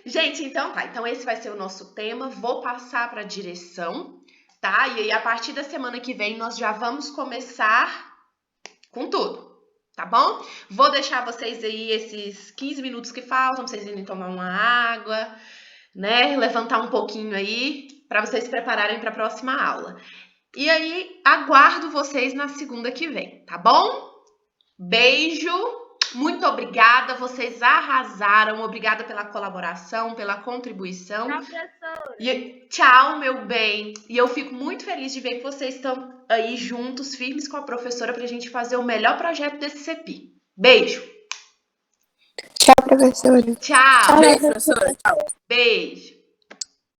Gente, então tá. Então esse vai ser o nosso tema. Vou passar para a direção, tá? E aí, a partir da semana que vem, nós já vamos começar com tudo, tá bom? Vou deixar vocês aí esses 15 minutos que faltam, pra vocês irem tomar uma água, né? Levantar um pouquinho aí, para vocês se prepararem para a próxima aula. E aí, aguardo vocês na segunda que vem, tá bom? Beijo, muito obrigada, vocês arrasaram, obrigada pela colaboração, pela contribuição. Tchau, professora. E, tchau, meu bem. E eu fico muito feliz de ver que vocês estão aí juntos, firmes com a professora, pra gente fazer o melhor projeto desse CEPI. Beijo. Tchau, professora. Tchau. Beijo, professora. Tchau. Beijo.